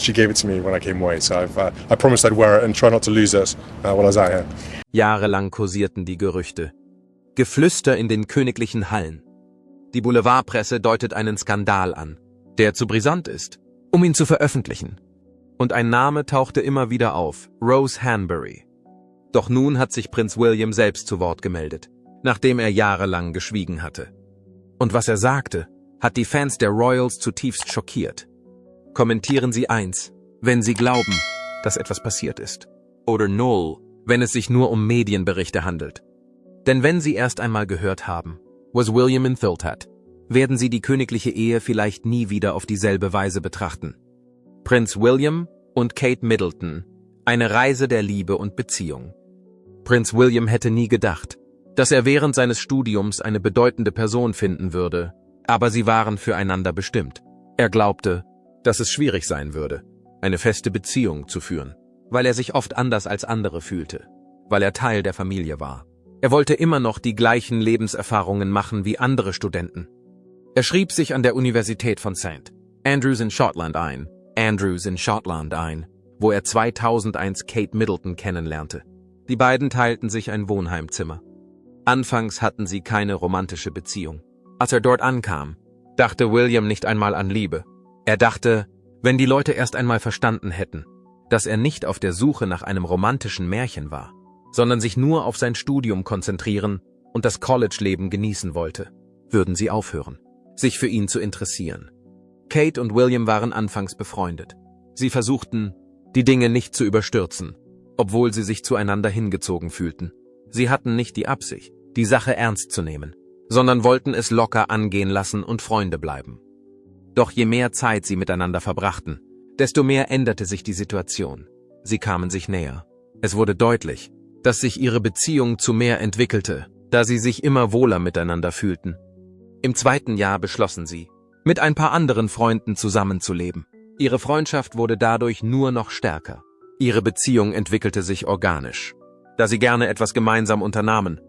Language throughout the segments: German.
She gave it to me when I came away, so I promised I'd wear it and try not to lose it while I was out here. Jahrelang kursierten die Gerüchte. Geflüster in den königlichen Hallen. Die Boulevardpresse deutet einen Skandal an, der zu brisant ist, um ihn zu veröffentlichen. Und ein Name tauchte immer wieder auf, Rose Hanbury. Doch nun hat sich Prinz William selbst zu Wort gemeldet, nachdem er jahrelang geschwiegen hatte. Und was er sagte, hat die Fans der Royals zutiefst schockiert. Kommentieren Sie eins, wenn Sie glauben, dass etwas passiert ist. Oder null, wenn es sich nur um Medienberichte handelt. Denn wenn Sie erst einmal gehört haben, was William in Thiltat, werden Sie die königliche Ehe vielleicht nie wieder auf dieselbe Weise betrachten. Prinz William und Kate Middleton, eine Reise der Liebe und Beziehung. Prinz William hätte nie gedacht, dass er während seines Studiums eine bedeutende Person finden würde, aber sie waren füreinander bestimmt. Er glaubte, dass es schwierig sein würde, eine feste Beziehung zu führen, weil er sich oft anders als andere fühlte, weil er Teil der Familie war. Er wollte immer noch die gleichen Lebenserfahrungen machen wie andere Studenten. Er schrieb sich an der Universität von St. Andrews in Schottland ein, wo er 2001 Kate Middleton kennenlernte. Die beiden teilten sich ein Wohnheimzimmer. Anfangs hatten sie keine romantische Beziehung. Als er dort ankam, dachte William nicht einmal an Liebe. Er dachte, wenn die Leute erst einmal verstanden hätten, dass er nicht auf der Suche nach einem romantischen Märchen war, sondern sich nur auf sein Studium konzentrieren und das College-Leben genießen wollte, würden sie aufhören, sich für ihn zu interessieren. Kate und William waren anfangs befreundet. Sie versuchten, die Dinge nicht zu überstürzen, obwohl sie sich zueinander hingezogen fühlten. Sie hatten nicht die Absicht, die Sache ernst zu nehmen, sondern wollten es locker angehen lassen und Freunde bleiben. Doch je mehr Zeit sie miteinander verbrachten, desto mehr änderte sich die Situation. Sie kamen sich näher. Es wurde deutlich, dass sich ihre Beziehung zu mehr entwickelte, da sie sich immer wohler miteinander fühlten. Im 2. Jahr beschlossen sie, mit ein paar anderen Freunden zusammenzuleben. Ihre Freundschaft wurde dadurch nur noch stärker. Ihre Beziehung entwickelte sich organisch, da sie gerne etwas gemeinsam unternahmen.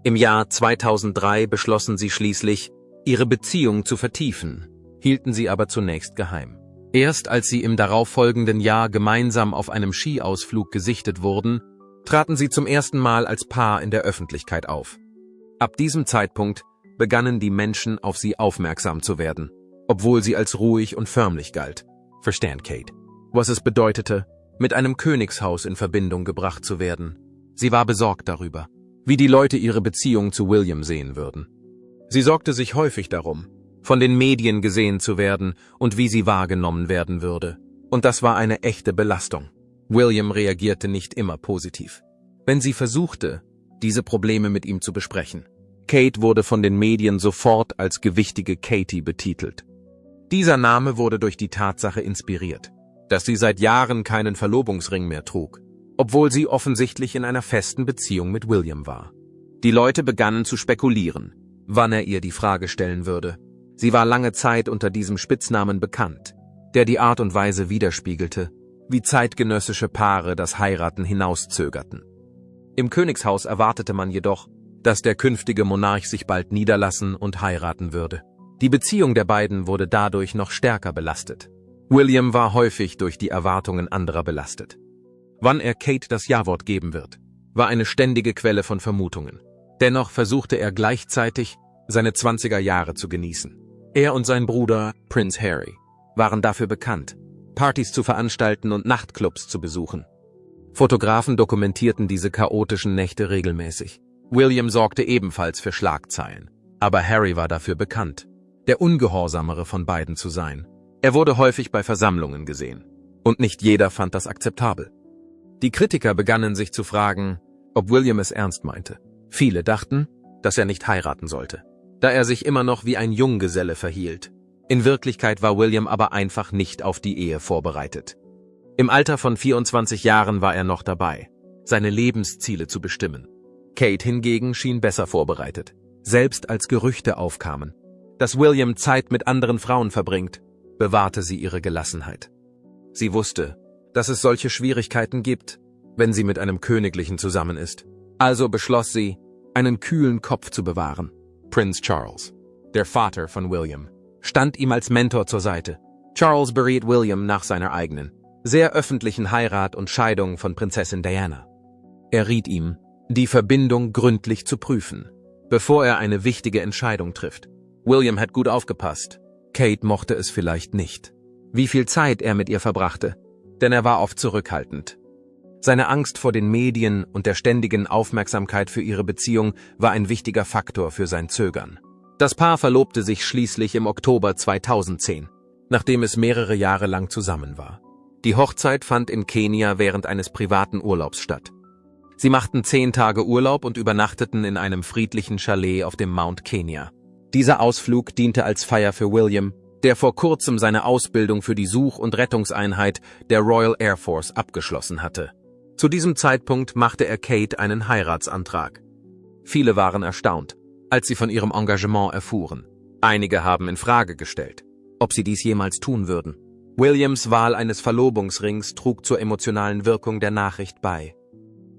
Im Jahr 2003 beschlossen sie schließlich, ihre Beziehung zu vertiefen, hielten sie aber zunächst geheim. Erst als sie im darauffolgenden Jahr gemeinsam auf einem Skiausflug gesichtet wurden, traten sie zum ersten Mal als Paar in der Öffentlichkeit auf. Ab diesem Zeitpunkt begannen die Menschen auf sie aufmerksam zu werden, obwohl sie als ruhig und förmlich galt. Verstand Kate, was es bedeutete, mit einem Königshaus in Verbindung gebracht zu werden. Sie war besorgt darüber, wie die Leute ihre Beziehung zu William sehen würden. Sie sorgte sich häufig darum, von den Medien gesehen zu werden und wie sie wahrgenommen werden würde. Und das war eine echte Belastung. William reagierte nicht immer positiv, wenn sie versuchte, diese Probleme mit ihm zu besprechen. Kate wurde von den Medien sofort als gewichtige Katie betitelt. Dieser Name wurde durch die Tatsache inspiriert, dass sie seit Jahren keinen Verlobungsring mehr trug, obwohl sie offensichtlich in einer festen Beziehung mit William war. Die Leute begannen zu spekulieren, wann er ihr die Frage stellen würde. Sie war lange Zeit unter diesem Spitznamen bekannt, der die Art und Weise widerspiegelte, wie zeitgenössische Paare das Heiraten hinauszögerten. Im Königshaus erwartete man jedoch, dass der künftige Monarch sich bald niederlassen und heiraten würde. Die Beziehung der beiden wurde dadurch noch stärker belastet. William war häufig durch die Erwartungen anderer belastet. Wann er Kate das Ja-Wort geben wird, war eine ständige Quelle von Vermutungen. Dennoch versuchte er gleichzeitig, seine 20er Jahre zu genießen. Er und sein Bruder, Prinz Harry, waren dafür bekannt, Partys zu veranstalten und Nachtclubs zu besuchen. Fotografen dokumentierten diese chaotischen Nächte regelmäßig. William sorgte ebenfalls für Schlagzeilen, aber Harry war dafür bekannt, der ungehorsamere von beiden zu sein. Er wurde häufig bei Versammlungen gesehen, und nicht jeder fand das akzeptabel. Die Kritiker begannen sich zu fragen, ob William es ernst meinte. Viele dachten, dass er nicht heiraten sollte, da er sich immer noch wie ein Junggeselle verhielt. In Wirklichkeit war William aber einfach nicht auf die Ehe vorbereitet. Im Alter von 24 Jahren war er noch dabei, seine Lebensziele zu bestimmen. Kate hingegen schien besser vorbereitet, selbst als Gerüchte aufkamen, dass William Zeit mit anderen Frauen verbringt, bewahrte sie ihre Gelassenheit. Sie wusste, dass es solche Schwierigkeiten gibt, wenn sie mit einem Königlichen zusammen ist. Also beschloss sie, einen kühlen Kopf zu bewahren. Prinz Charles, der Vater von William, stand ihm als Mentor zur Seite. Charles beriet William nach seiner eigenen, sehr öffentlichen Heirat und Scheidung von Prinzessin Diana. Er riet ihm, die Verbindung gründlich zu prüfen, bevor er eine wichtige Entscheidung trifft. William hat gut aufgepasst. Kate mochte es vielleicht nicht. Wie viel Zeit er mit ihr verbrachte, denn er war oft zurückhaltend. Seine Angst vor den Medien und der ständigen Aufmerksamkeit für ihre Beziehung war ein wichtiger Faktor für sein Zögern. Das Paar verlobte sich schließlich im Oktober 2010, nachdem es mehrere Jahre lang zusammen war. Die Hochzeit fand in Kenia während eines privaten Urlaubs statt. Sie machten 10 Tage Urlaub und übernachteten in einem friedlichen Chalet auf dem Mount Kenya. Dieser Ausflug diente als Feier für William, der vor kurzem seine Ausbildung für die Such- und Rettungseinheit der Royal Air Force abgeschlossen hatte. Zu diesem Zeitpunkt machte er Kate einen Heiratsantrag. Viele waren erstaunt, als sie von ihrem Engagement erfuhren. Einige haben in Frage gestellt, ob sie dies jemals tun würden. Williams Wahl eines Verlobungsrings trug zur emotionalen Wirkung der Nachricht bei.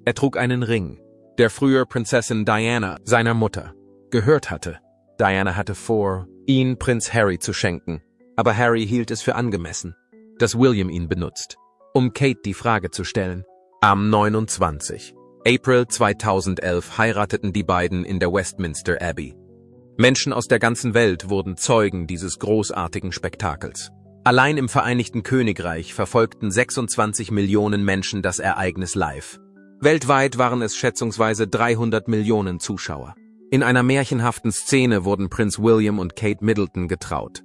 Er trug einen Ring, der früher Prinzessin Diana, seiner Mutter, gehört hatte. Diana hatte vor, ihn Prinz Harry zu schenken, aber Harry hielt es für angemessen, dass William ihn benutzt, um Kate die Frage zu stellen. Am 29. April 2011 heirateten die beiden in der Westminster Abbey. Menschen aus der ganzen Welt wurden Zeugen dieses großartigen Spektakels. Allein im Vereinigten Königreich verfolgten 26 Millionen Menschen das Ereignis live. Weltweit waren es schätzungsweise 300 Millionen Zuschauer. In einer märchenhaften Szene wurden Prinz William und Kate Middleton getraut.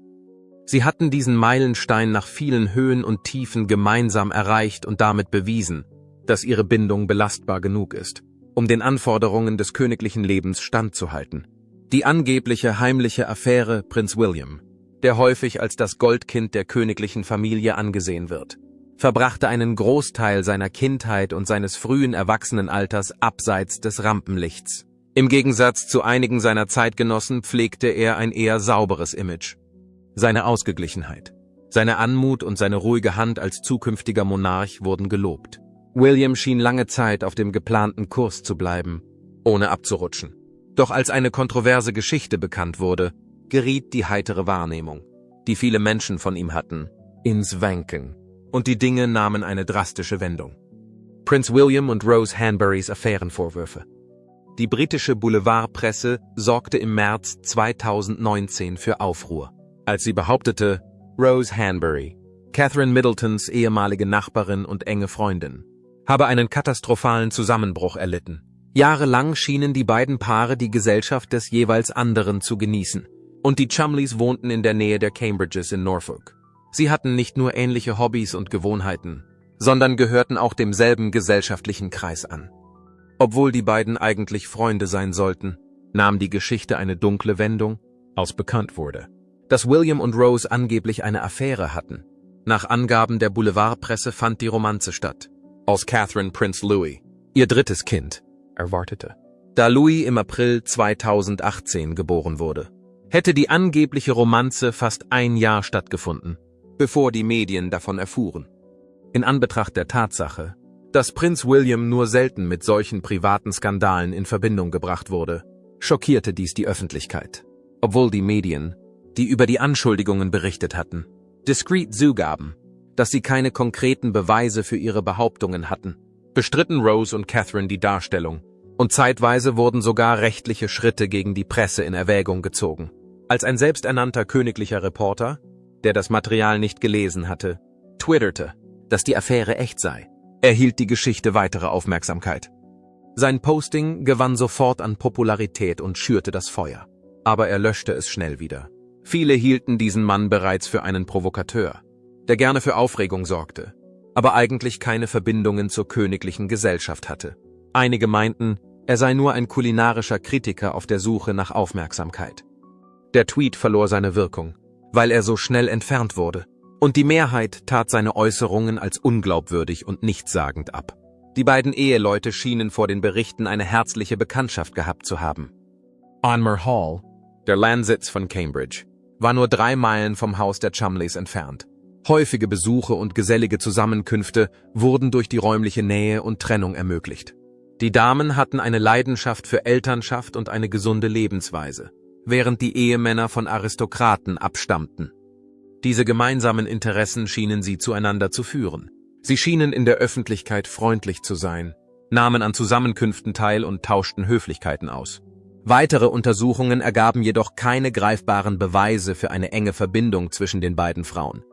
Sie hatten diesen Meilenstein nach vielen Höhen und Tiefen gemeinsam erreicht und damit bewiesen, dass ihre Bindung belastbar genug ist, um den Anforderungen des königlichen Lebens standzuhalten. Die angebliche heimliche Affäre Prinz William, der häufig als das Goldkind der königlichen Familie angesehen wird, verbrachte einen Großteil seiner Kindheit und seines frühen Erwachsenenalters abseits des Rampenlichts. Im Gegensatz zu einigen seiner Zeitgenossen pflegte er ein eher sauberes Image. Seine Ausgeglichenheit, seine Anmut und seine ruhige Hand als zukünftiger Monarch wurden gelobt. William schien lange Zeit auf dem geplanten Kurs zu bleiben, ohne abzurutschen. Doch als eine kontroverse Geschichte bekannt wurde, geriet die heitere Wahrnehmung, die viele Menschen von ihm hatten, ins Wanken. Und die Dinge nahmen eine drastische Wendung. Prinz William und Rose Hanburys Affärenvorwürfe. Die britische Boulevardpresse sorgte im März 2019 für Aufruhr, als sie behauptete, Rose Hanbury, Catherine Middletons ehemalige Nachbarin und enge Freundin, habe einen katastrophalen Zusammenbruch erlitten. Jahrelang schienen die beiden Paare die Gesellschaft des jeweils anderen zu genießen, und die Chumleys wohnten in der Nähe der Cambridges in Norfolk. Sie hatten nicht nur ähnliche Hobbys und Gewohnheiten, sondern gehörten auch demselben gesellschaftlichen Kreis an. Obwohl die beiden eigentlich Freunde sein sollten, nahm die Geschichte eine dunkle Wendung, als bekannt wurde, dass William und Rose angeblich eine Affäre hatten. Nach Angaben der Boulevardpresse fand die Romanze statt, als Catherine Prinz Louis, ihr drittes Kind, erwartete. Da Louis im April 2018 geboren wurde, hätte die angebliche Romanze fast ein Jahr stattgefunden, bevor die Medien davon erfuhren. In Anbetracht der Tatsache, dass Prinz William nur selten mit solchen privaten Skandalen in Verbindung gebracht wurde, schockierte dies die Öffentlichkeit. Obwohl die Medien, die über die Anschuldigungen berichtet hatten, diskret zugaben, dass sie keine konkreten Beweise für ihre Behauptungen hatten, bestritten Rose und Catherine die Darstellung, und zeitweise wurden sogar rechtliche Schritte gegen die Presse in Erwägung gezogen. Als ein selbsternannter königlicher Reporter, der das Material nicht gelesen hatte, twitterte, dass die Affäre echt sei, erhielt die Geschichte weitere Aufmerksamkeit. Sein Posting gewann sofort an Popularität und schürte das Feuer. Aber er löschte es schnell wieder. Viele hielten diesen Mann bereits für einen Provokateur, der gerne für Aufregung sorgte, aber eigentlich keine Verbindungen zur königlichen Gesellschaft hatte. Einige meinten, er sei nur ein kulinarischer Kritiker auf der Suche nach Aufmerksamkeit. Der Tweet verlor seine Wirkung, weil er so schnell entfernt wurde, und die Mehrheit tat seine Äußerungen als unglaubwürdig und nichtssagend ab. Die beiden Eheleute schienen vor den Berichten eine herzliche Bekanntschaft gehabt zu haben. Anmer Hall, der Landsitz von Cambridge, war nur 3 Meilen vom Haus der Chumleys entfernt. Häufige Besuche und gesellige Zusammenkünfte wurden durch die räumliche Nähe und Trennung ermöglicht. Die Damen hatten eine Leidenschaft für Elternschaft und eine gesunde Lebensweise, während die Ehemänner von Aristokraten abstammten. Diese gemeinsamen Interessen schienen sie zueinander zu führen. Sie schienen in der Öffentlichkeit freundlich zu sein, nahmen an Zusammenkünften teil und tauschten Höflichkeiten aus. Weitere Untersuchungen ergaben jedoch keine greifbaren Beweise für eine enge Verbindung zwischen den beiden Frauen.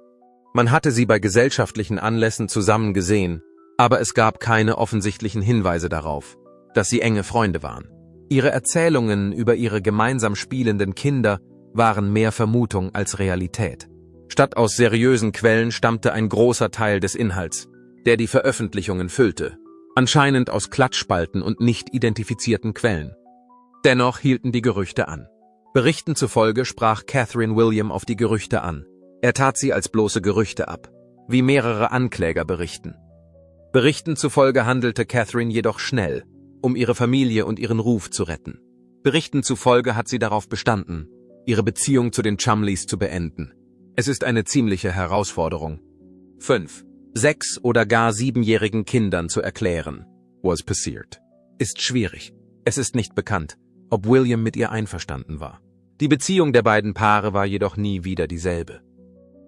Man hatte sie bei gesellschaftlichen Anlässen zusammen gesehen, aber es gab keine offensichtlichen Hinweise darauf, dass sie enge Freunde waren. Ihre Erzählungen über ihre gemeinsam spielenden Kinder waren mehr Vermutung als Realität. Statt aus seriösen Quellen stammte ein großer Teil des Inhalts, der die Veröffentlichungen füllte, anscheinend aus Klatschspalten und nicht identifizierten Quellen. Dennoch hielten die Gerüchte an. Berichten zufolge sprach Catherine William auf die Gerüchte an. Er tat sie als bloße Gerüchte ab, wie mehrere Ankläger berichten. Berichten zufolge handelte Catherine jedoch schnell, um ihre Familie und ihren Ruf zu retten. Berichten zufolge hat sie darauf bestanden, ihre Beziehung zu den Chumleys zu beenden. Es ist eine ziemliche Herausforderung, 5, 6 oder gar 7-jährigen Kindern zu erklären, was passiert. Ist schwierig. Es ist nicht bekannt, ob William mit ihr einverstanden war. Die Beziehung der beiden Paare war jedoch nie wieder dieselbe.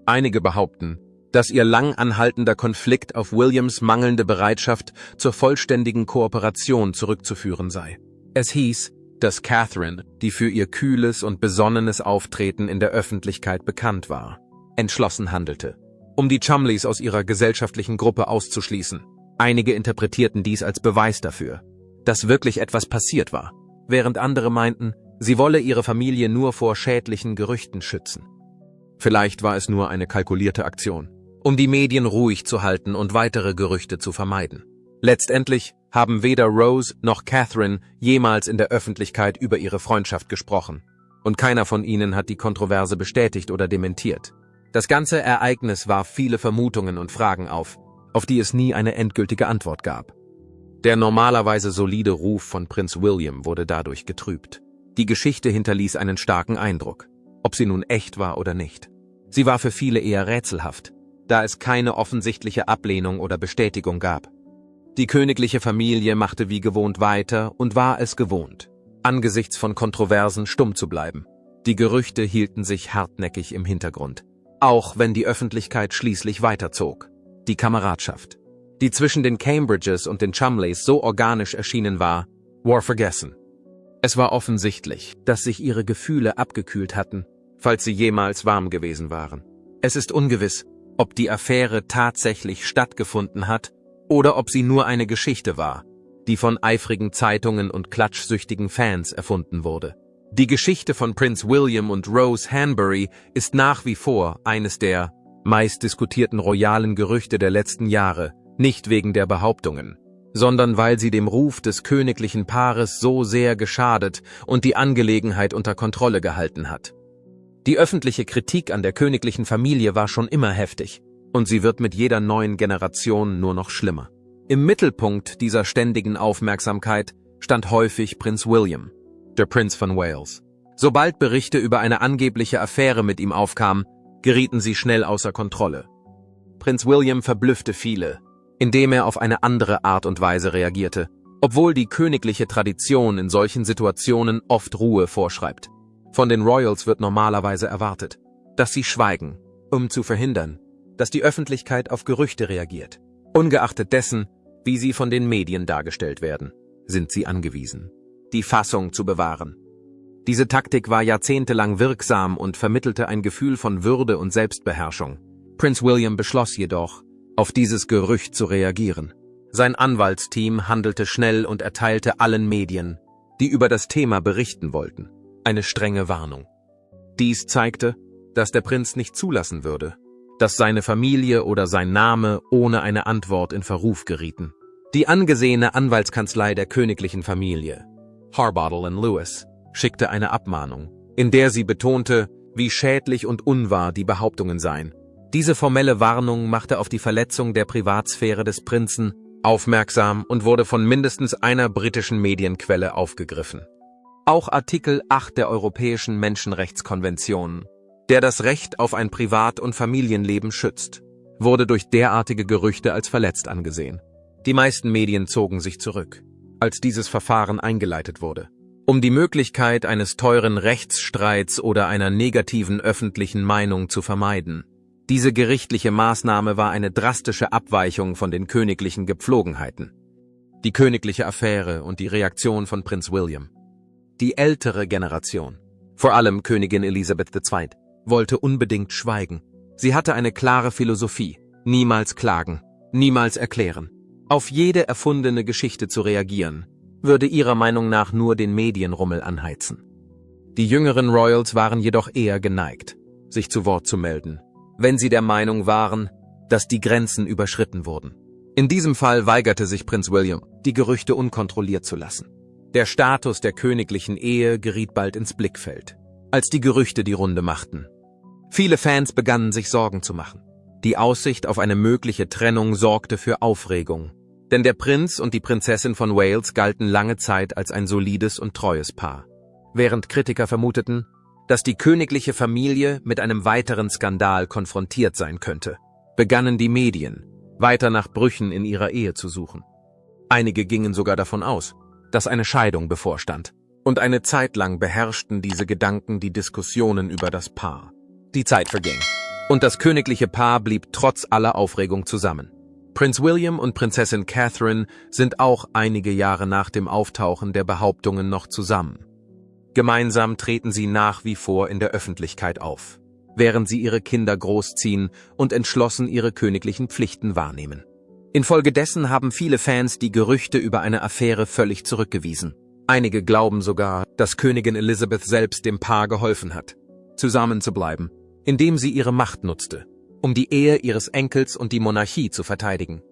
Einige behaupten, dass ihr lang anhaltender Konflikt auf Williams mangelnde Bereitschaft zur vollständigen Kooperation zurückzuführen sei. Es hieß, dass Catherine, die für ihr kühles und besonnenes Auftreten in der Öffentlichkeit bekannt war, entschlossen handelte, um die Chumleys aus ihrer gesellschaftlichen Gruppe auszuschließen. Einige interpretierten dies als Beweis dafür, dass wirklich etwas passiert war, während andere meinten, sie wolle ihre Familie nur vor schädlichen Gerüchten schützen. Vielleicht war es nur eine kalkulierte Aktion, um die Medien ruhig zu halten und weitere Gerüchte zu vermeiden. Letztendlich haben weder Rose noch Catherine jemals in der Öffentlichkeit über ihre Freundschaft gesprochen, und keiner von ihnen hat die Kontroverse bestätigt oder dementiert. Das ganze Ereignis warf viele Vermutungen und Fragen auf die es nie eine endgültige Antwort gab. Der normalerweise solide Ruf von Prinz William wurde dadurch getrübt. Die Geschichte hinterließ einen starken Eindruck, ob sie nun echt war oder nicht. Sie war für viele eher rätselhaft, da es keine offensichtliche Ablehnung oder Bestätigung gab. Die königliche Familie machte wie gewohnt weiter und war es gewohnt, angesichts von Kontroversen stumm zu bleiben. Die Gerüchte hielten sich hartnäckig im Hintergrund, auch wenn die Öffentlichkeit schließlich weiterzog. Die Kameradschaft, die zwischen den Cambridges und den Chumleys so organisch erschienen war vergessen. Es war offensichtlich, dass sich ihre Gefühle abgekühlt hatten, falls sie jemals warm gewesen waren. Es ist ungewiss, ob die Affäre tatsächlich stattgefunden hat oder ob sie nur eine Geschichte war, die von eifrigen Zeitungen und klatschsüchtigen Fans erfunden wurde. Die Geschichte von Prinz William und Rose Hanbury ist nach wie vor eines der meist diskutierten royalen Gerüchte der letzten Jahre, nicht wegen der Behauptungen, sondern weil sie dem Ruf des königlichen Paares so sehr geschadet und die Angelegenheit unter Kontrolle gehalten hat. Die öffentliche Kritik an der königlichen Familie war schon immer heftig, und sie wird mit jeder neuen Generation nur noch schlimmer. Im Mittelpunkt dieser ständigen Aufmerksamkeit stand häufig Prinz William, der Prinz von Wales. Sobald Berichte über eine angebliche Affäre mit ihm aufkamen, gerieten sie schnell außer Kontrolle. Prinz William verblüffte viele, indem er auf eine andere Art und Weise reagierte, obwohl die königliche Tradition in solchen Situationen oft Ruhe vorschreibt. Von den Royals wird normalerweise erwartet, dass sie schweigen, um zu verhindern, dass die Öffentlichkeit auf Gerüchte reagiert. Ungeachtet dessen, wie sie von den Medien dargestellt werden, sind sie angewiesen, die Fassung zu bewahren. Diese Taktik war jahrzehntelang wirksam und vermittelte ein Gefühl von Würde und Selbstbeherrschung. Prinz William beschloss jedoch, auf dieses Gerücht zu reagieren. Sein Anwaltsteam handelte schnell und erteilte allen Medien, die über das Thema berichten wollten, eine strenge Warnung. Dies zeigte, dass der Prinz nicht zulassen würde, dass seine Familie oder sein Name ohne eine Antwort in Verruf gerieten. Die angesehene Anwaltskanzlei der königlichen Familie, Harbottle & Lewis, schickte eine Abmahnung, in der sie betonte, wie schädlich und unwahr die Behauptungen seien. Diese formelle Warnung machte auf die Verletzung der Privatsphäre des Prinzen aufmerksam und wurde von mindestens einer britischen Medienquelle aufgegriffen. Auch Artikel 8 der Europäischen Menschenrechtskonvention, der das Recht auf ein Privat- und Familienleben schützt, wurde durch derartige Gerüchte als verletzt angesehen. Die meisten Medien zogen sich zurück, als dieses Verfahren eingeleitet wurde. Um die Möglichkeit eines teuren Rechtsstreits oder einer negativen öffentlichen Meinung zu vermeiden, Diese gerichtliche Maßnahme war eine drastische Abweichung von den königlichen Gepflogenheiten. Die königliche Affäre und die Reaktion von Prinz William. Die ältere Generation, vor allem Königin Elisabeth II., wollte unbedingt schweigen. Sie hatte eine klare Philosophie: niemals klagen, niemals erklären. Auf jede erfundene Geschichte zu reagieren, würde ihrer Meinung nach nur den Medienrummel anheizen. Die jüngeren Royals waren jedoch eher geneigt, sich zu Wort zu melden, wenn sie der Meinung waren, dass die Grenzen überschritten wurden. In diesem Fall weigerte sich Prinz William, die Gerüchte unkontrolliert zu lassen. Der Status der königlichen Ehe geriet bald ins Blickfeld, als die Gerüchte die Runde machten. Viele Fans begannen sich Sorgen zu machen. Die Aussicht auf eine mögliche Trennung sorgte für Aufregung, denn der Prinz und die Prinzessin von Wales galten lange Zeit als ein solides und treues Paar. Während Kritiker vermuteten, dass die königliche Familie mit einem weiteren Skandal konfrontiert sein könnte, begannen die Medien, weiter nach Brüchen in ihrer Ehe zu suchen. Einige gingen sogar davon aus, dass eine Scheidung bevorstand. Und eine Zeit lang beherrschten diese Gedanken die Diskussionen über das Paar. Die Zeit verging, und das königliche Paar blieb trotz aller Aufregung zusammen. Prinz William und Prinzessin Catherine sind auch einige Jahre nach dem Auftauchen der Behauptungen noch zusammen. Gemeinsam treten sie nach wie vor in der Öffentlichkeit auf, während sie ihre Kinder großziehen und entschlossen ihre königlichen Pflichten wahrnehmen. Infolgedessen haben viele Fans die Gerüchte über eine Affäre völlig zurückgewiesen. Einige glauben sogar, dass Königin Elizabeth selbst dem Paar geholfen hat, zusammenzubleiben, indem sie ihre Macht nutzte, um die Ehe ihres Enkels und die Monarchie zu verteidigen.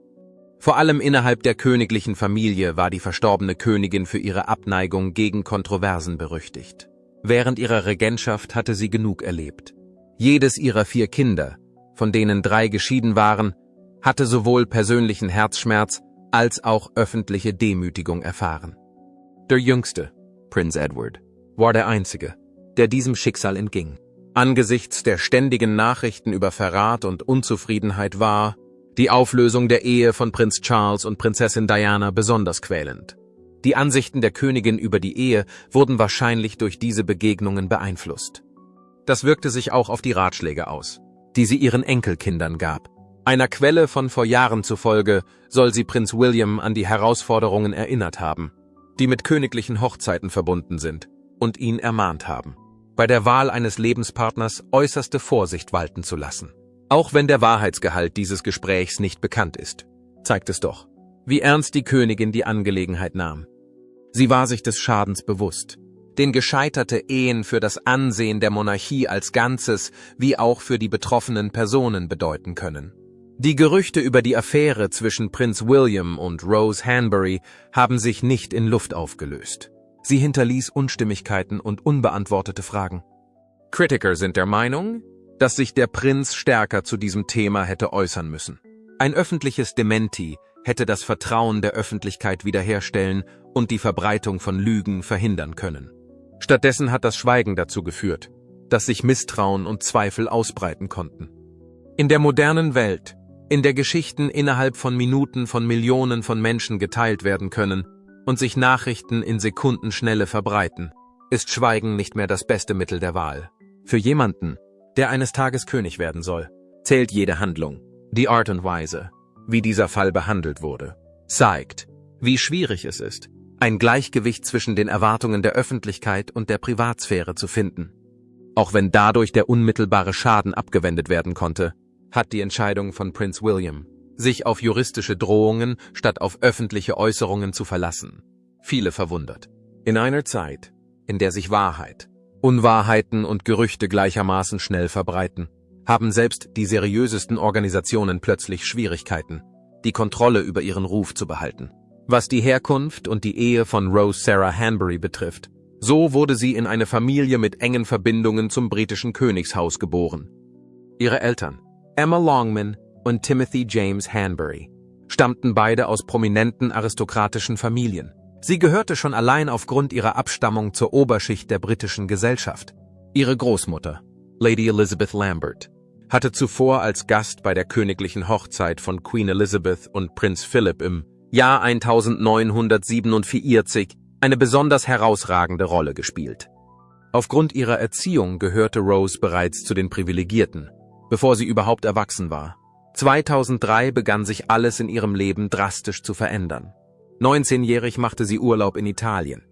Vor allem innerhalb der königlichen Familie war die verstorbene Königin für ihre Abneigung gegen Kontroversen berüchtigt. Während ihrer Regentschaft hatte sie genug erlebt. Jedes ihrer 4 Kinder, von denen 3 geschieden waren, hatte sowohl persönlichen Herzschmerz als auch öffentliche Demütigung erfahren. Der Jüngste, Prinz Edward, war der Einzige, der diesem Schicksal entging. Angesichts der ständigen Nachrichten über Verrat und Unzufriedenheit war die Auflösung der Ehe von Prinz Charles und Prinzessin Diana besonders quälend. Die Ansichten der Königin über die Ehe wurden wahrscheinlich durch diese Begegnungen beeinflusst. Das wirkte sich auch auf die Ratschläge aus, die sie ihren Enkelkindern gab. Einer Quelle von vor Jahren zufolge soll sie Prinz William an die Herausforderungen erinnert haben, die mit königlichen Hochzeiten verbunden sind, und ihn ermahnt haben, bei der Wahl eines Lebenspartners äußerste Vorsicht walten zu lassen. Auch wenn der Wahrheitsgehalt dieses Gesprächs nicht bekannt ist, zeigt es doch, wie ernst die Königin die Angelegenheit nahm. Sie war sich des Schadens bewusst, den gescheiterte Ehen für das Ansehen der Monarchie als Ganzes wie auch für die betroffenen Personen bedeuten können. Die Gerüchte über die Affäre zwischen Prinz William und Rose Hanbury haben sich nicht in Luft aufgelöst. Sie hinterließ Unstimmigkeiten und unbeantwortete Fragen. Kritiker sind der Meinung, dass sich der Prinz stärker zu diesem Thema hätte äußern müssen. Ein öffentliches Dementi hätte das Vertrauen der Öffentlichkeit wiederherstellen und die Verbreitung von Lügen verhindern können. Stattdessen hat das Schweigen dazu geführt, dass sich Misstrauen und Zweifel ausbreiten konnten. In der modernen Welt, in der Geschichten innerhalb von Minuten von Millionen von Menschen geteilt werden können und sich Nachrichten in Sekundenschnelle verbreiten, ist Schweigen nicht mehr das beste Mittel der Wahl. Für jemanden, der eines Tages König werden soll, zählt jede Handlung. Die Art und Weise, wie dieser Fall behandelt wurde, zeigt, wie schwierig es ist, ein Gleichgewicht zwischen den Erwartungen der Öffentlichkeit und der Privatsphäre zu finden. Auch wenn dadurch der unmittelbare Schaden abgewendet werden konnte, hat die Entscheidung von Prinz William, sich auf juristische Drohungen statt auf öffentliche Äußerungen zu verlassen, viele verwundert. In einer Zeit, in der sich Wahrheit, Unwahrheiten und Gerüchte gleichermaßen schnell verbreiten, haben selbst die seriösesten Organisationen plötzlich Schwierigkeiten, die Kontrolle über ihren Ruf zu behalten. Was die Herkunft und die Ehe von Rose Sarah Hanbury betrifft, so wurde sie in eine Familie mit engen Verbindungen zum britischen Königshaus geboren. Ihre Eltern, Emma Longman und Timothy James Hanbury, stammten beide aus prominenten aristokratischen Familien. Sie gehörte schon allein aufgrund ihrer Abstammung zur Oberschicht der britischen Gesellschaft. Ihre Großmutter, Lady Elizabeth Lambert, hatte zuvor als Gast bei der königlichen Hochzeit von Queen Elizabeth und Prinz Philip im Jahr 1947 eine besonders herausragende Rolle gespielt. Aufgrund ihrer Erziehung gehörte Rose bereits zu den Privilegierten, bevor sie überhaupt erwachsen war. 2003 begann sich alles in ihrem Leben drastisch zu verändern. 19-jährig machte sie Urlaub in Italien.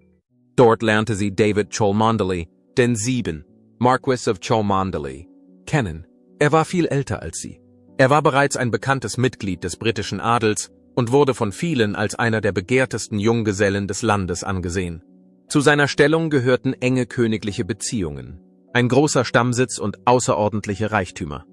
Dort lernte sie David Cholmondeley, den 7, Marquis of Cholmondeley, kennen. Er war viel älter als sie. Er war bereits ein bekanntes Mitglied des britischen Adels und wurde von vielen als einer der begehrtesten Junggesellen des Landes angesehen. Zu seiner Stellung gehörten enge königliche Beziehungen, ein großer Stammsitz und außerordentliche Reichtümer.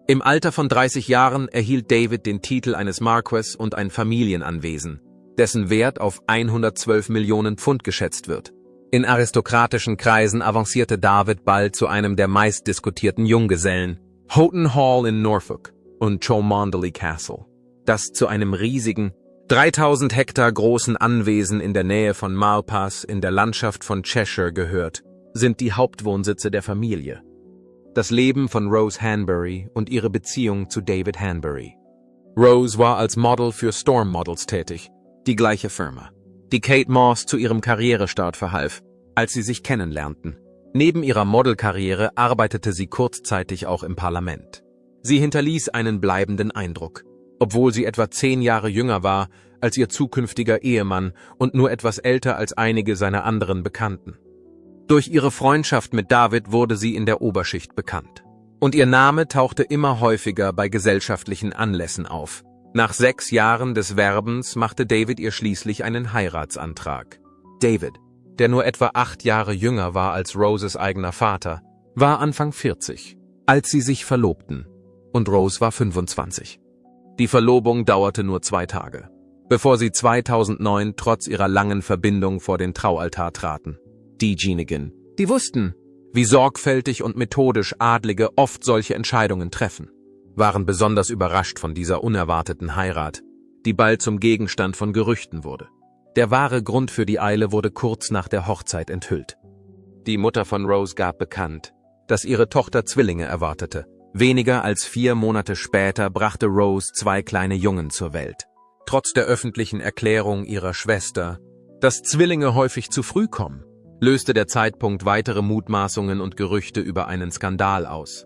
Im Alter von 30 Jahren erhielt David den Titel eines Marquess und ein Familienanwesen, dessen Wert auf 112 Millionen Pfund geschätzt wird. In aristokratischen Kreisen avancierte David bald zu einem der meistdiskutierten Junggesellen, Houghton Hall in Norfolk und Cholmondeley Castle, das zu einem riesigen, 3000 Hektar großen Anwesen in der Nähe von Malpas in der Landschaft von Cheshire gehört, sind die Hauptwohnsitze der Familie. Das Leben von Rose Hanbury und ihre Beziehung zu David Hanbury. Rose war als Model für Storm Models tätig, die gleiche Firma, die Kate Moss zu ihrem Karrierestart verhalf, als sie sich kennenlernten. Neben ihrer Modelkarriere arbeitete sie kurzzeitig auch im Parlament. Sie hinterließ einen bleibenden Eindruck, obwohl sie etwa 10 Jahre jünger war als ihr zukünftiger Ehemann und nur etwas älter als einige seiner anderen Bekannten. Durch ihre Freundschaft mit David wurde sie in der Oberschicht bekannt. Und ihr Name tauchte immer häufiger bei gesellschaftlichen Anlässen auf. Nach 6 Jahren des Werbens machte David ihr schließlich einen Heiratsantrag. David, der nur etwa 8 Jahre jünger war als Roses eigener Vater, war Anfang 40, als sie sich verlobten, und Rose war 25. Die Verlobung dauerte nur 2 Tage, bevor sie 2009 trotz ihrer langen Verbindung vor den Traualtar traten. Diejenigen, die wussten, wie sorgfältig und methodisch Adlige oft solche Entscheidungen treffen, waren besonders überrascht von dieser unerwarteten Heirat, die bald zum Gegenstand von Gerüchten wurde. Der wahre Grund für die Eile wurde kurz nach der Hochzeit enthüllt. Die Mutter von Rose gab bekannt, dass ihre Tochter Zwillinge erwartete. Weniger als 4 Monate später brachte Rose 2 kleine Jungen zur Welt. Trotz der öffentlichen Erklärung ihrer Schwester, dass Zwillinge häufig zu früh kommen, löste der Zeitpunkt weitere Mutmaßungen und Gerüchte über einen Skandal aus.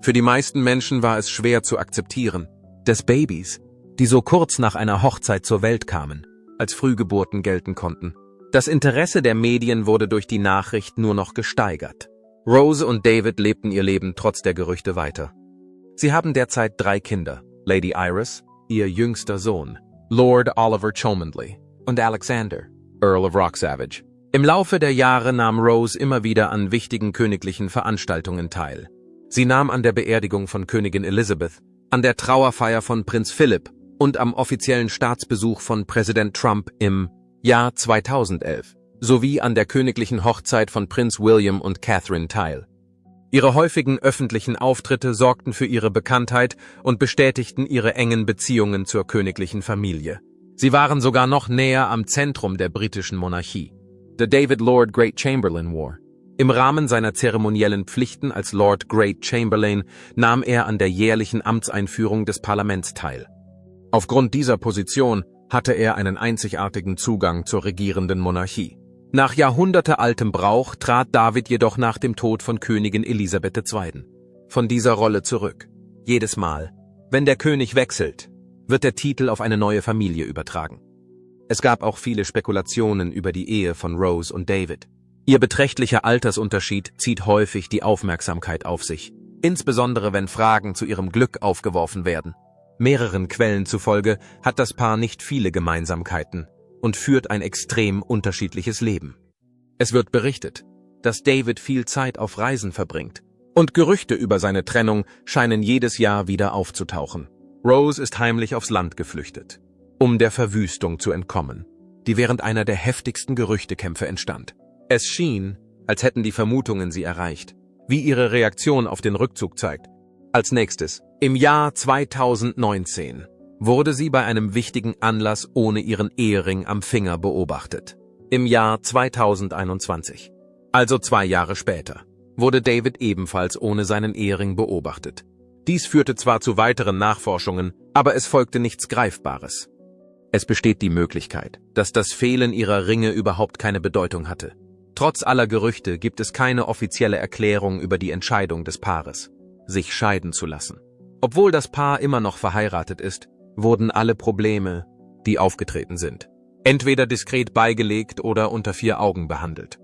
Für die meisten Menschen war es schwer zu akzeptieren, dass Babys, die so kurz nach einer Hochzeit zur Welt kamen, als Frühgeburten gelten konnten. Das Interesse der Medien wurde durch die Nachricht nur noch gesteigert. Rose und David lebten ihr Leben trotz der Gerüchte weiter. Sie haben derzeit 3 Kinder, Lady Iris, ihr jüngster Sohn, Lord Oliver Cholmondeley, und Alexander, Earl of Roxavage. Im Laufe der Jahre nahm Rose immer wieder an wichtigen königlichen Veranstaltungen teil. Sie nahm an der Beerdigung von Königin Elizabeth, an der Trauerfeier von Prinz Philipp und am offiziellen Staatsbesuch von Präsident Trump im Jahr 2011, sowie an der königlichen Hochzeit von Prinz William und Catherine teil. Ihre häufigen öffentlichen Auftritte sorgten für ihre Bekanntheit und bestätigten ihre engen Beziehungen zur königlichen Familie. Sie waren sogar noch näher am Zentrum der britischen Monarchie. The David Lord Great Chamberlain War. Im Rahmen seiner zeremoniellen Pflichten als Lord Great Chamberlain nahm er an der jährlichen Amtseinführung des Parlaments teil. Aufgrund dieser Position hatte er einen einzigartigen Zugang zur regierenden Monarchie. Nach jahrhundertealtem Brauch trat David jedoch nach dem Tod von Königin Elisabeth II. Von dieser Rolle zurück. Jedes Mal, wenn der König wechselt, wird der Titel auf eine neue Familie übertragen. Es gab auch viele Spekulationen über die Ehe von Rose und David. Ihr beträchtlicher Altersunterschied zieht häufig die Aufmerksamkeit auf sich, insbesondere wenn Fragen zu ihrem Glück aufgeworfen werden. Mehreren Quellen zufolge hat das Paar nicht viele Gemeinsamkeiten und führt ein extrem unterschiedliches Leben. Es wird berichtet, dass David viel Zeit auf Reisen verbringt, und Gerüchte über seine Trennung scheinen jedes Jahr wieder aufzutauchen. Rose ist heimlich aufs Land geflüchtet, um der Verwüstung zu entkommen, die während einer der heftigsten Gerüchtekämpfe entstand. Es schien, als hätten die Vermutungen sie erreicht, wie ihre Reaktion auf den Rückzug zeigt. Als nächstes, im Jahr 2019, wurde sie bei einem wichtigen Anlass ohne ihren Ehering am Finger beobachtet. Im Jahr 2021, also 2 Jahre später, wurde David ebenfalls ohne seinen Ehering beobachtet. Dies führte zwar zu weiteren Nachforschungen, aber es folgte nichts Greifbares. Es besteht die Möglichkeit, dass das Fehlen ihrer Ringe überhaupt keine Bedeutung hatte. Trotz aller Gerüchte gibt es keine offizielle Erklärung über die Entscheidung des Paares. sich scheiden zu lassen. Obwohl das Paar immer noch verheiratet ist, wurden alle Probleme, die aufgetreten sind, entweder diskret beigelegt oder unter vier Augen behandelt.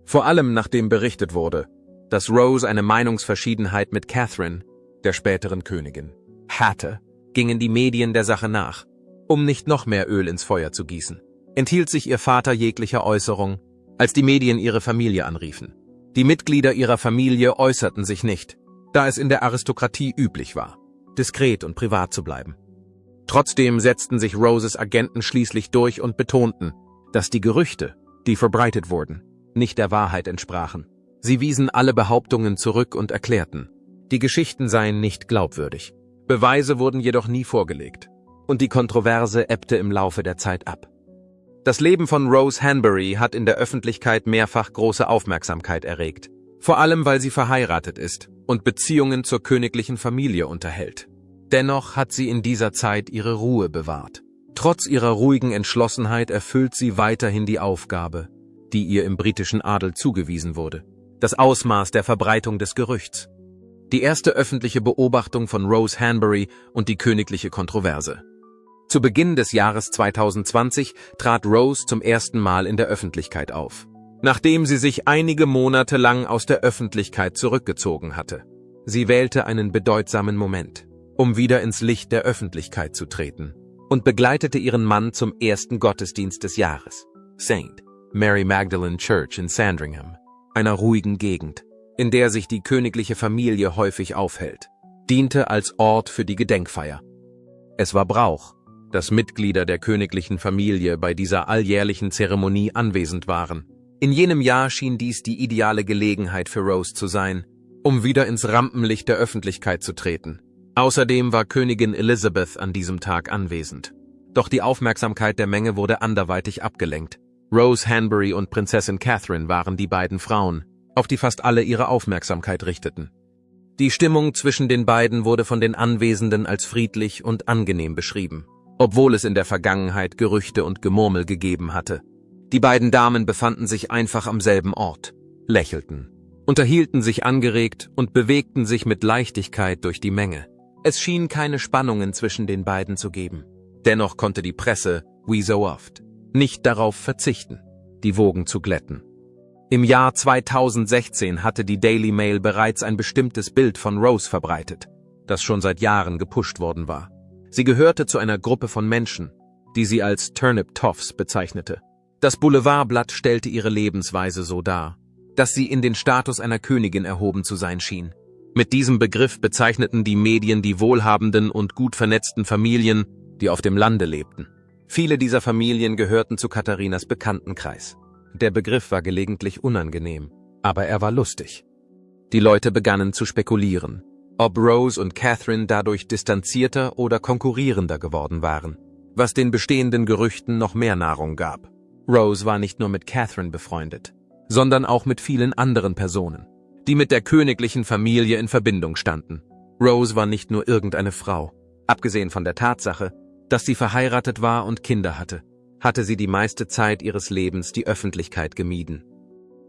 Vor allem nachdem berichtet wurde, dass Rose eine Meinungsverschiedenheit mit Catherine, der späteren Königin, hatte, gingen die Medien der Sache nach. Um nicht noch mehr Öl ins Feuer zu gießen, enthielt sich ihr Vater jeglicher Äußerung, als die Medien ihre Familie anriefen. Die Mitglieder ihrer Familie äußerten sich nicht, da es in der Aristokratie üblich war, diskret und privat zu bleiben. Trotzdem setzten sich Roses Agenten schließlich durch und betonten, dass die Gerüchte, die verbreitet wurden, nicht der Wahrheit entsprachen. Sie wiesen alle Behauptungen zurück und erklärten, die Geschichten seien nicht glaubwürdig. Beweise wurden jedoch nie vorgelegt, und die Kontroverse ebbte im Laufe der Zeit ab. Das Leben von Rose Hanbury hat in der Öffentlichkeit mehrfach große Aufmerksamkeit erregt, vor allem weil sie verheiratet ist und Beziehungen zur königlichen Familie unterhält. Dennoch hat sie in dieser Zeit ihre Ruhe bewahrt. Trotz ihrer ruhigen Entschlossenheit erfüllt sie weiterhin die Aufgabe, die ihr im britischen Adel zugewiesen wurde: das Ausmaß der Verbreitung des Gerüchts. Die erste öffentliche Beobachtung von Rose Hanbury und die königliche Kontroverse. Zu Beginn des Jahres 2020 trat Rose zum ersten Mal in der Öffentlichkeit auf, nachdem sie sich einige Monate lang aus der Öffentlichkeit zurückgezogen hatte. Sie wählte einen bedeutsamen Moment, um wieder ins Licht der Öffentlichkeit zu treten, und begleitete ihren Mann zum ersten Gottesdienst des Jahres, St. Mary Magdalene Church in Sandringham, einer ruhigen Gegend, in der sich die königliche Familie häufig aufhält, diente als Ort für die Gedenkfeier. Es war Brauch, dass Mitglieder der königlichen Familie bei dieser alljährlichen Zeremonie anwesend waren. In jenem Jahr schien dies die ideale Gelegenheit für Rose zu sein, um wieder ins Rampenlicht der Öffentlichkeit zu treten. Außerdem war Königin Elizabeth an diesem Tag anwesend. Doch die Aufmerksamkeit der Menge wurde anderweitig abgelenkt. Rose Hanbury und Prinzessin Catherine waren die beiden Frauen, auf die fast alle ihre Aufmerksamkeit richteten. Die Stimmung zwischen den beiden wurde von den Anwesenden als friedlich und angenehm beschrieben, obwohl es in der Vergangenheit Gerüchte und Gemurmel gegeben hatte. Die beiden Damen befanden sich einfach am selben Ort, lächelten, unterhielten sich angeregt und bewegten sich mit Leichtigkeit durch die Menge. Es schien keine Spannungen zwischen den beiden zu geben. Dennoch konnte die Presse, wie so oft, nicht darauf verzichten, die Wogen zu glätten. Im Jahr 2016 hatte die Daily Mail bereits ein bestimmtes Bild von Rose verbreitet, das schon seit Jahren gepusht worden war. Sie gehörte zu einer Gruppe von Menschen, die sie als Turnip Toffs bezeichnete. Das Boulevardblatt stellte ihre Lebensweise so dar, dass sie in den Status einer Königin erhoben zu sein schien. Mit diesem Begriff bezeichneten die Medien die wohlhabenden und gut vernetzten Familien, die auf dem Lande lebten. Viele dieser Familien gehörten zu Katharinas Bekanntenkreis. Der Begriff war gelegentlich unangenehm, aber er war lustig. Die Leute begannen zu spekulieren, ob Rose und Catherine dadurch distanzierter oder konkurrierender geworden waren, was den bestehenden Gerüchten noch mehr Nahrung gab. Rose war nicht nur mit Catherine befreundet, sondern auch mit vielen anderen Personen, die mit der königlichen Familie in Verbindung standen. Rose war nicht nur irgendeine Frau. Abgesehen von der Tatsache, dass sie verheiratet war und Kinder hatte sie die meiste Zeit ihres Lebens die Öffentlichkeit gemieden.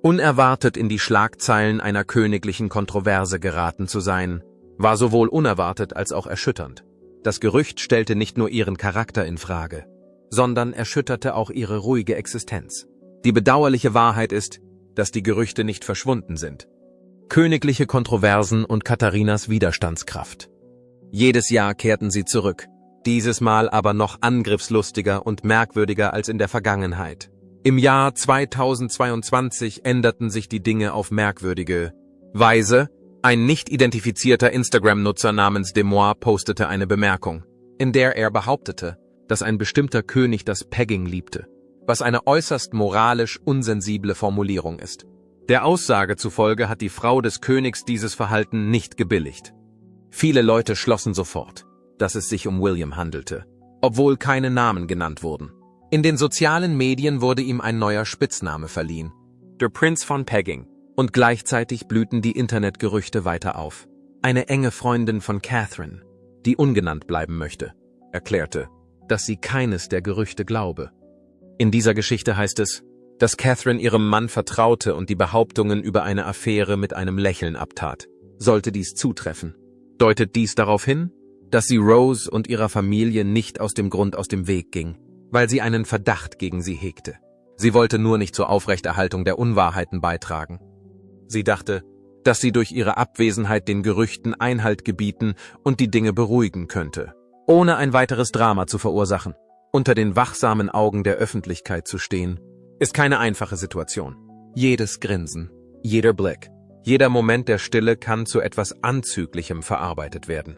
Unerwartet in die Schlagzeilen einer königlichen Kontroverse geraten zu sein, war sowohl unerwartet als auch erschütternd. Das Gerücht stellte nicht nur ihren Charakter in Frage, sondern erschütterte auch ihre ruhige Existenz. Die bedauerliche Wahrheit ist, dass die Gerüchte nicht verschwunden sind. Königliche Kontroversen und Katharinas Widerstandskraft. Jedes Jahr kehrten sie zurück, dieses Mal aber noch angriffslustiger und merkwürdiger als in der Vergangenheit. Im Jahr 2022 änderten sich die Dinge auf merkwürdige Weise. Ein nicht identifizierter Instagram-Nutzer namens Demois postete eine Bemerkung, in der er behauptete, dass ein bestimmter König das Pegging liebte, was eine äußerst moralisch unsensible Formulierung ist. Der Aussage zufolge hat die Frau des Königs dieses Verhalten nicht gebilligt. Viele Leute schlossen sofort, dass es sich um William handelte, obwohl keine Namen genannt wurden. In den sozialen Medien wurde ihm ein neuer Spitzname verliehen, der Prinz von Pegging, und gleichzeitig blühten die Internetgerüchte weiter auf. Eine enge Freundin von Catherine, die ungenannt bleiben möchte, erklärte, dass sie keines der Gerüchte glaube. In dieser Geschichte heißt es, dass Catherine ihrem Mann vertraute und die Behauptungen über eine Affäre mit einem Lächeln abtat. Sollte dies zutreffen, deutet dies darauf hin, dass sie Rose und ihrer Familie nicht aus dem Grund aus dem Weg ging, weil sie einen Verdacht gegen sie hegte. Sie wollte nur nicht zur Aufrechterhaltung der Unwahrheiten beitragen. Sie dachte, dass sie durch ihre Abwesenheit den Gerüchten Einhalt gebieten und die Dinge beruhigen könnte, ohne ein weiteres Drama zu verursachen. Unter den wachsamen Augen der Öffentlichkeit zu stehen, ist keine einfache Situation. Jedes Grinsen, jeder Blick, jeder Moment der Stille kann zu etwas Anzüglichem verarbeitet werden.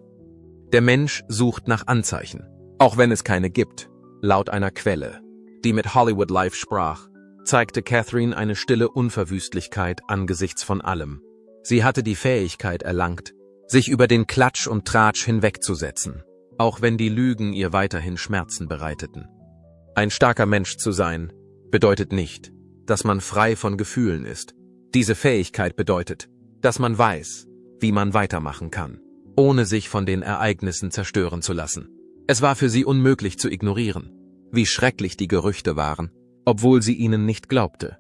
Der Mensch sucht nach Anzeichen, auch wenn es keine gibt. Laut einer Quelle, die mit Hollywood Life sprach, zeigte Catherine eine stille Unverwüstlichkeit angesichts von allem. Sie hatte die Fähigkeit erlangt, sich über den Klatsch und Tratsch hinwegzusetzen, auch wenn die Lügen ihr weiterhin Schmerzen bereiteten. Ein starker Mensch zu sein, bedeutet nicht, dass man frei von Gefühlen ist. Diese Fähigkeit bedeutet, dass man weiß, wie man weitermachen kann, ohne sich von den Ereignissen zerstören zu lassen. Es war für sie unmöglich zu ignorieren, wie schrecklich die Gerüchte waren, obwohl sie ihnen nicht glaubte.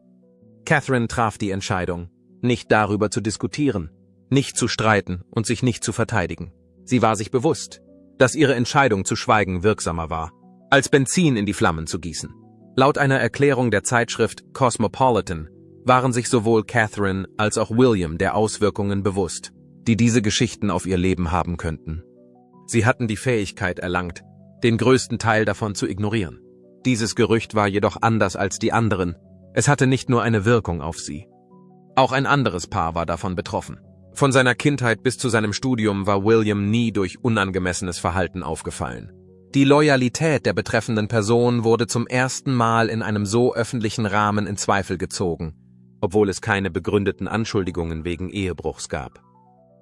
Catherine traf die Entscheidung, nicht darüber zu diskutieren, nicht zu streiten und sich nicht zu verteidigen. Sie war sich bewusst, dass ihre Entscheidung zu schweigen wirksamer war, als Benzin in die Flammen zu gießen. Laut einer Erklärung der Zeitschrift Cosmopolitan waren sich sowohl Catherine als auch William der Auswirkungen bewusst, die diese Geschichten auf ihr Leben haben könnten. Sie hatten die Fähigkeit erlangt, den größten Teil davon zu ignorieren. Dieses Gerücht war jedoch anders als die anderen. Es hatte nicht nur eine Wirkung auf sie. Auch ein anderes Paar war davon betroffen. Von seiner Kindheit bis zu seinem Studium war William nie durch unangemessenes Verhalten aufgefallen. Die Loyalität der betreffenden Person wurde zum ersten Mal in einem so öffentlichen Rahmen in Zweifel gezogen, obwohl es keine begründeten Anschuldigungen wegen Ehebruchs gab.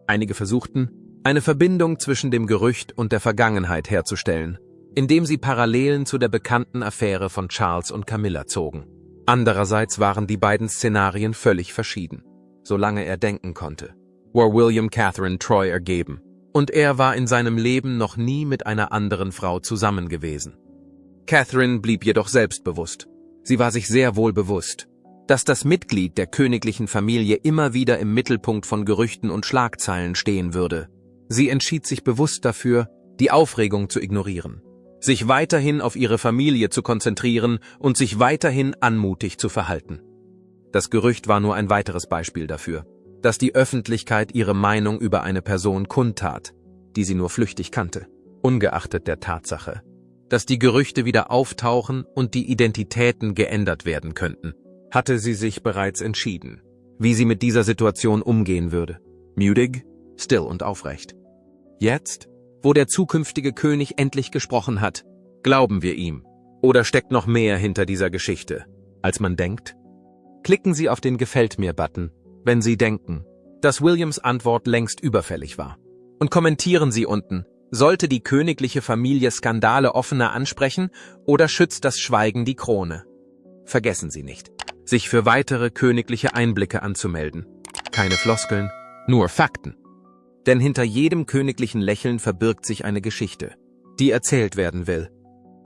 Einige versuchten, eine Verbindung zwischen dem Gerücht und der Vergangenheit herzustellen, indem sie Parallelen zu der bekannten Affäre von Charles und Camilla zogen. Andererseits waren die beiden Szenarien völlig verschieden. Solange er denken konnte, war William Catherine Troy ergeben, und er war in seinem Leben noch nie mit einer anderen Frau zusammen gewesen. Catherine blieb jedoch selbstbewusst. Sie war sich sehr wohl bewusst, dass das Mitglied der königlichen Familie immer wieder im Mittelpunkt von Gerüchten und Schlagzeilen stehen würde. Sie entschied sich bewusst dafür, die Aufregung zu ignorieren, sich weiterhin auf ihre Familie zu konzentrieren und sich weiterhin anmutig zu verhalten. Das Gerücht war nur ein weiteres Beispiel dafür, dass die Öffentlichkeit ihre Meinung über eine Person kundtat, die sie nur flüchtig kannte, ungeachtet der Tatsache, dass die Gerüchte wieder auftauchen und die Identitäten geändert werden könnten. Hatte sie sich bereits entschieden, wie sie mit dieser Situation umgehen würde. Mutig, still und aufrecht. Jetzt, wo der zukünftige König endlich gesprochen hat, glauben wir ihm. Oder steckt noch mehr hinter dieser Geschichte, als man denkt? Klicken Sie auf den Gefällt mir-Button, wenn Sie denken, dass Williams Antwort längst überfällig war. Und kommentieren Sie unten, sollte die königliche Familie Skandale offener ansprechen oder schützt das Schweigen die Krone? Vergessen Sie nicht, sich für weitere königliche Einblicke anzumelden. Keine Floskeln, nur Fakten. Denn hinter jedem königlichen Lächeln verbirgt sich eine Geschichte, die erzählt werden will.